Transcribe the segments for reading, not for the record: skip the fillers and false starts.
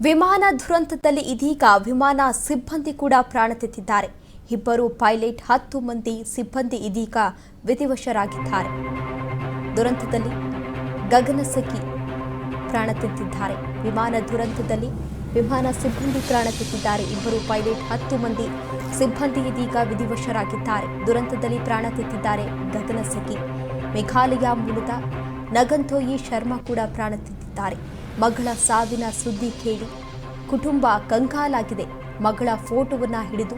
ವಿಮಾನ ದುರಂತದಲ್ಲಿ ಇದೀಗ ವಿಮಾನ ಸಿಬ್ಬಂದಿ ಕೂಡ ಪ್ರಾಣ ತೆತ್ತಿದ್ದಾರೆ. ಇಬ್ಬರು ಪೈಲಟ್ 10 ಮಂದಿ ಸಿಬ್ಬಂದಿ ಇದೀಗ ವಿಧಿವಶರಾಗಿದ್ದಾರೆ. ದುರಂತದಲ್ಲಿ ಗಗನಸಖಿ ಪ್ರಾಣ ತೆತ್ತಿದ್ದಾರೆ. ವಿಮಾನ ದುರಂತದಲ್ಲಿ ವಿಮಾನ ಸಿಬ್ಬಂದಿ ಪ್ರಾಣ ತೆತ್ತಿದ್ದಾರೆ. ಇಬ್ಬರು ಪೈಲಟ್ 10 ಮಂದಿ ಸಿಬ್ಬಂದಿ ಇದೀಗ ವಿಧಿವಶರಾಗಿದ್ದಾರೆ. ದುರಂತದಲ್ಲಿ ಪ್ರಾಣ ತೆತ್ತಿದ್ದಾರೆ ಗಗನಸಖಿ. ಮೇಘಾಲಯ ಮೂಲದ ನಗಂತೋಯಿ ಶರ್ಮಾ ಕೂಡ ಪ್ರಾಣ ತೆತ್ತಿದ್ದಾರೆ. ಮಗಳ ಸಾವಿನ ಸುದ್ದಿ ಕೇಳಿ ಕುಟುಂಬ ಕಂಗಾಲಾಗಿದೆ. ಮಗಳ ಫೋಟೋವನ್ನ ಹಿಡಿದು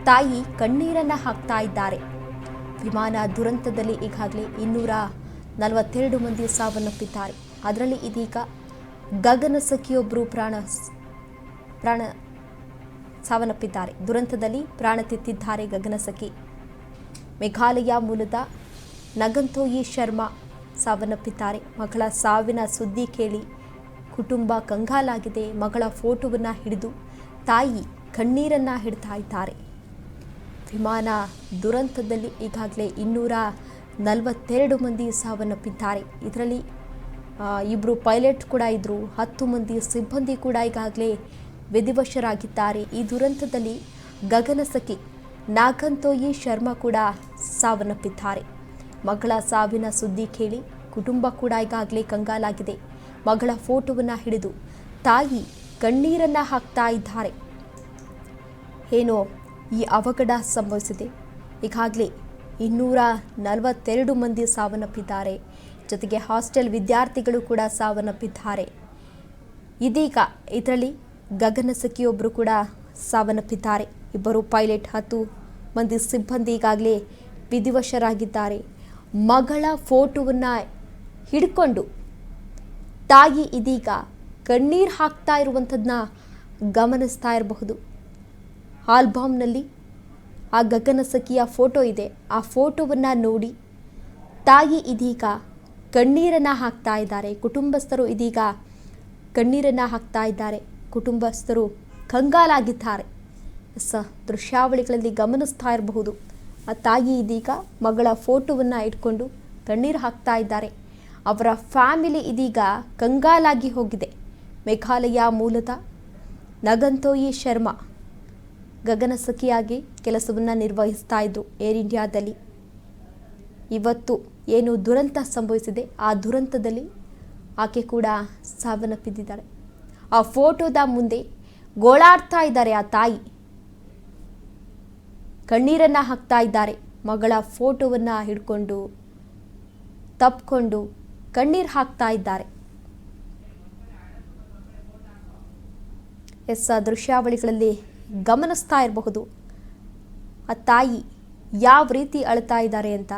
ತಾಯಿ ಕಣ್ಣೀರನ್ನ ಹಾಕ್ತಾ ಇದ್ದಾರೆ. ವಿಮಾನ ದುರಂತದಲ್ಲಿ ಈಗಾಗಲೇ 242 ಮಂದಿ ಸಾವನ್ನಪ್ಪಿದ್ದಾರೆ. ಅದರಲ್ಲಿ ಇದೀಗ ಗಗನಸಖಿಯೊಬ್ಬರು ಪ್ರಾಣ ಸಾವನ್ನಪ್ಪಿದ್ದಾರೆ. ದುರಂತದಲ್ಲಿ ಪ್ರಾಣ ತೆತ್ತಿದ್ದಾರೆ ಗಗನಸಖಿ. ಮೇಘಾಲಯ ಮೂಲದ ನಗಂತೋಯಿ ಶರ್ಮಾ ಸಾವನ್ನಪ್ಪಿದ್ದಾರೆ. ಮಗಳ ಸಾವಿನ ಸುದ್ದಿ ಕೇಳಿ ಕುಟುಂಬ ಕಂಗಾಲಾಗಿದೆ. ಮಗಳ ಫೋಟೋವನ್ನ ಹಿಡಿದು ತಾಯಿ ಕಣ್ಣೀರನ್ನ ಹಿಡ್ತಾ ಇದ್ದಾರೆ. ವಿಮಾನ ದುರಂತದಲ್ಲಿ ಈಗಾಗಲೇ 242 ಮಂದಿ ಸಾವನ್ನಪ್ಪಿದ್ದಾರೆ. ಇದರಲ್ಲಿ ಇಬ್ಬರು ಪೈಲಟ್ ಕೂಡ ಇದ್ದರು. 10 ಮಂದಿ ಸಿಬ್ಬಂದಿ ಕೂಡ ಈಗಾಗಲೇ ವಿಧಿವಶರಾಗಿದ್ದಾರೆ. ಈ ದುರಂತದಲ್ಲಿ ಗಗನಸಖಿ ನಾಗಂತೋಯಿ ಶರ್ಮಾ ಕೂಡ ಸಾವನ್ನಪ್ಪಿದ್ದಾರೆ. ಮಗಳ ಸಾವಿನ ಸುದ್ದಿ ಕೇಳಿ ಕುಟುಂಬ ಕೂಡ ಈಗಾಗಲೇ ಕಂಗಾಲಾಗಿದೆ. ಮಗಳ ಫೋಟೋವನ್ನ ಹಿಡಿದು ತಾಯಿ ಕಣ್ಣೀರನ್ನ ಹಾಕ್ತಾ ಇದ್ದಾರೆ. ಏನೋ ಈ ಅವಘಡ ಸಂಭವಿಸಿದೆ. ಈಗಾಗಲೇ 242 ಮಂದಿ ಸಾವನ್ನಪ್ಪಿದ್ದಾರೆ. ಜೊತೆಗೆ ಹಾಸ್ಟೆಲ್ ವಿದ್ಯಾರ್ಥಿಗಳು ಕೂಡ ಸಾವನ್ನಪ್ಪಿದ್ದಾರೆ. ಇದೀಗ ಇದರಲ್ಲಿ ಗಗನಸಖಿಯೊಬ್ಬರು ಕೂಡ ಸಾವನ್ನಪ್ಪಿದ್ದಾರೆ. ಇಬ್ಬರು ಪೈಲಟ್ 10 ಮಂದಿ ಸಿಬ್ಬಂದಿ ಈಗಾಗಲೇ ವಿಧಿವಶರಾಗಿದ್ದಾರೆ. ಮಗಳ ಫೋಟೋವನ್ನ ಹಿಡ್ಕೊಂಡು ತಾಯಿ ಇದೀಗ ಕಣ್ಣೀರು ಹಾಕ್ತಾ ಇರುವಂಥದ್ದನ್ನ ಗಮನಿಸ್ತಾ ಇರಬಹುದು. ಆಲ್ಬಮ್ನಲ್ಲಿ ಆ ಗಗನಸಖಿಯ ಫೋಟೋ ಇದೆ. ಆ ಫೋಟೋವನ್ನು ನೋಡಿ ತಾಯಿ ಇದೀಗ ಕಣ್ಣೀರನ್ನು ಹಾಕ್ತಾ ಇದ್ದಾರೆ. ಕುಟುಂಬಸ್ಥರು ಇದೀಗ ಕಣ್ಣೀರನ್ನು ಹಾಕ್ತಾ ಇದ್ದಾರೆ. ಕುಟುಂಬಸ್ಥರು ಕಂಗಾಲಾಗಿದ್ದಾರೆ. ದೃಶ್ಯಾವಳಿಗಳಲ್ಲಿ ಗಮನಿಸ್ತಾ ಇರಬಹುದು. ಆ ತಾಯಿ ಇದೀಗ ಮಗಳ ಫೋಟೋವನ್ನು ಇಟ್ಕೊಂಡು ಕಣ್ಣೀರು ಹಾಕ್ತಾ ಇದ್ದಾರೆ. ಅವರ ಫ್ಯಾಮಿಲಿ ಇದೀಗ ಕಂಗಾಲಾಗಿ ಹೋಗಿದೆ. ಮೇಘಾಲಯ ಮೂಲದ ನಗಂತೋಯಿ ಶರ್ಮಾ ಗಗನಸಖಿಯಾಗಿ ಕೆಲಸವನ್ನು ನಿರ್ವಹಿಸ್ತಾ ಇದ್ರು ಏರ್ ಇಂಡಿಯಾದಲ್ಲಿ. ಇವತ್ತು ಏನು ದುರಂತ ಸಂಭವಿಸಿದೆ, ಆ ದುರಂತದಲ್ಲಿ ಆಕೆ ಕೂಡ ಸಾವನ್ನಪ್ಪಿದ್ದಾರೆ. ಆ ಫೋಟೋದ ಮುಂದೆ ಗೋಳಾಡ್ತಾ ಇದ್ದಾರೆ. ಆ ತಾಯಿ ಕಣ್ಣೀರನ್ನು ಹಾಕ್ತಾ ಇದ್ದಾರೆ. ಮಗಳ ಫೋಟೋವನ್ನು ಹಿಡ್ಕೊಂಡು ತಪ್ಪಿಕೊಂಡು ಕಣ್ಣೀರು ಹಾಕ್ತಾ ಇದ್ದಾರೆ. ದೃಶ್ಯಾವಳಿಗಳಲ್ಲಿ ಗಮನಿಸ್ತಾ ಇರಬಹುದು ಆ ತಾಯಿ ಯಾವ ರೀತಿ ಅಳ್ತಾ ಇದ್ದಾರೆ ಅಂತ.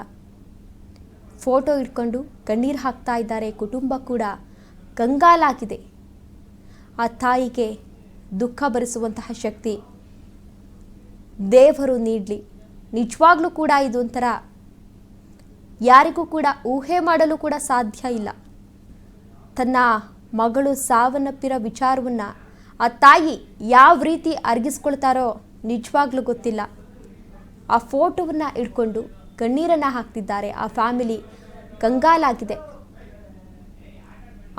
ಫೋಟೋ ಇಟ್ಕೊಂಡು ಕಣ್ಣೀರು ಹಾಕ್ತಾ ಇದ್ದಾರೆ. ಕುಟುಂಬ ಕೂಡ ಕಂಗಾಲಾಗಿದೆ. ಆ ತಾಯಿಗೆ ದುಃಖ ಭರಿಸುವಂತಹ ಶಕ್ತಿ ದೇವರು ನೀಡಲಿ. ನಿಜವಾಗ್ಲೂ ಕೂಡ ಇದು ಒಂಥರ ಯಾರಿಗೂ ಕೂಡ ಊಹೆ ಮಾಡಲು ಕೂಡ ಸಾಧ್ಯ ಇಲ್ಲ. ತನ್ನ ಮಗಳು ಸಾವನ್ನಪ್ಪಿರೋ ವಿಚಾರವನ್ನು ಆ ತಾಯಿ ಯಾವ ರೀತಿ ಅರಗಿಸ್ಕೊಳ್ತಾರೋ ನಿಜವಾಗ್ಲೂ ಗೊತ್ತಿಲ್ಲ. ಆ ಫೋಟೋವನ್ನು ಇಟ್ಕೊಂಡು ಕಣ್ಣೀರನ್ನು ಹಾಕ್ತಿದ್ದಾರೆ. ಆ ಫ್ಯಾಮಿಲಿ ಕಂಗಾಲಾಗಿದೆ.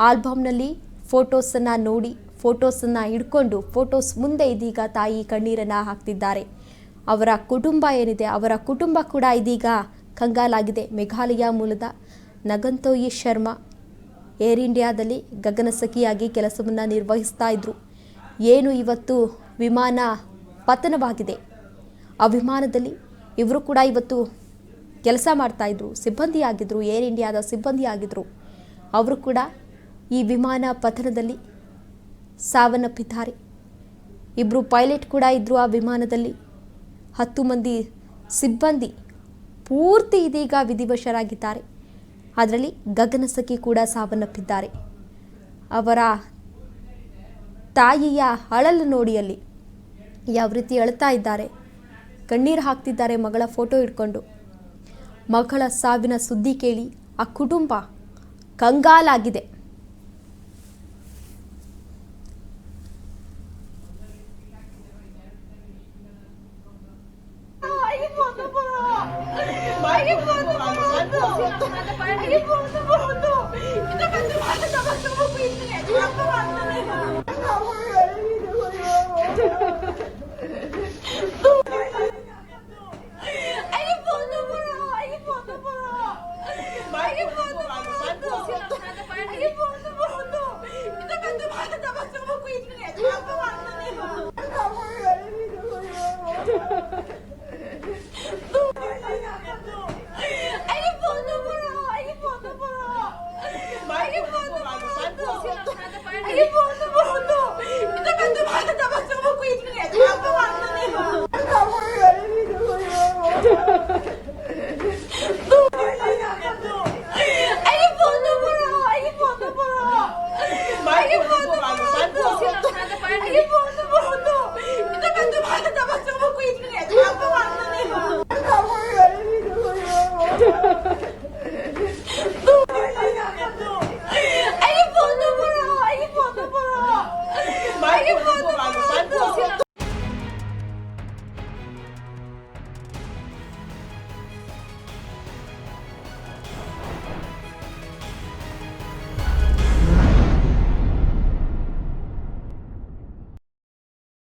ಆಲ್ಬಮ್ನಲ್ಲಿ ಫೋಟೋಸನ್ನು ನೋಡಿ ಫೋಟೋಸನ್ನು ಹಿಡ್ಕೊಂಡು ಫೋಟೋಸ್ ಮುಂದೆ ಇದೀಗ ತಾಯಿ ಕಣ್ಣೀರನ್ನು ಹಾಕ್ತಿದ್ದಾರೆ. ಅವರ ಕುಟುಂಬ ಏನಿದೆ, ಅವರ ಕುಟುಂಬ ಕೂಡ ಇದೀಗ ಕಂಗಾಲಾಗಿದೆ. ಮೇಘಾಲಯ ಮೂಲದ ನಗಂತೋಯಿ ಶರ್ಮಾ ಏರ್ ಇಂಡಿಯಾದಲ್ಲಿ ಗಗನಸಖಿಯಾಗಿ ಕೆಲಸವನ್ನು ನಿರ್ವಹಿಸ್ತಾ ಇದ್ರು. ಏನು ಇವತ್ತು ವಿಮಾನ ಪತನವಾಗಿದೆ, ಆ ವಿಮಾನದಲ್ಲಿ ಇವರು ಕೂಡ ಇವತ್ತು ಕೆಲಸ ಮಾಡ್ತಾಯಿದ್ರು, ಸಿಬ್ಬಂದಿಯಾಗಿದ್ದರು, ಏರ್ ಇಂಡಿಯಾದ ಸಿಬ್ಬಂದಿಯಾಗಿದ್ದರು. ಅವರು ಕೂಡ ಈ ವಿಮಾನ ಪತನದಲ್ಲಿ ಸಾವನ್ನಪ್ಪಿದ್ದಾರೆ. ಇಬ್ಬರು ಪೈಲಟ್ ಕೂಡ ಇದ್ದರು ಆ ವಿಮಾನದಲ್ಲಿ. 10 ಮಂದಿ ಸಿಬ್ಬಂದಿ ಪೂರ್ತಿ ಇದೀಗ ವಿಧಿವಶರಾಗಿದ್ದಾರೆ. ಅದರಲ್ಲಿ ಗಗನಸಖಿ ಕೂಡ ಸಾವನ್ನಪ್ಪಿದ್ದಾರೆ. ಅವರ ತಾಯಿಯ ಅಳಲು ನೋಡಿ ಅಲ್ಲಿ ಯಾವ ರೀತಿ ಅಳ್ತಾ ಇದ್ದಾರೆ, ಕಣ್ಣೀರು ಹಾಕ್ತಿದ್ದಾರೆ ಮಗಳ ಫೋಟೋ ಇಟ್ಕೊಂಡು. ಮಗಳ ಸಾವಿನ ಸುದ್ದಿ ಕೇಳಿ ಆ ಕುಟುಂಬ ಕಂಗಾಲಾಗಿದೆ. Kita kan cuma sama-sama pintu ya, cuma Pas de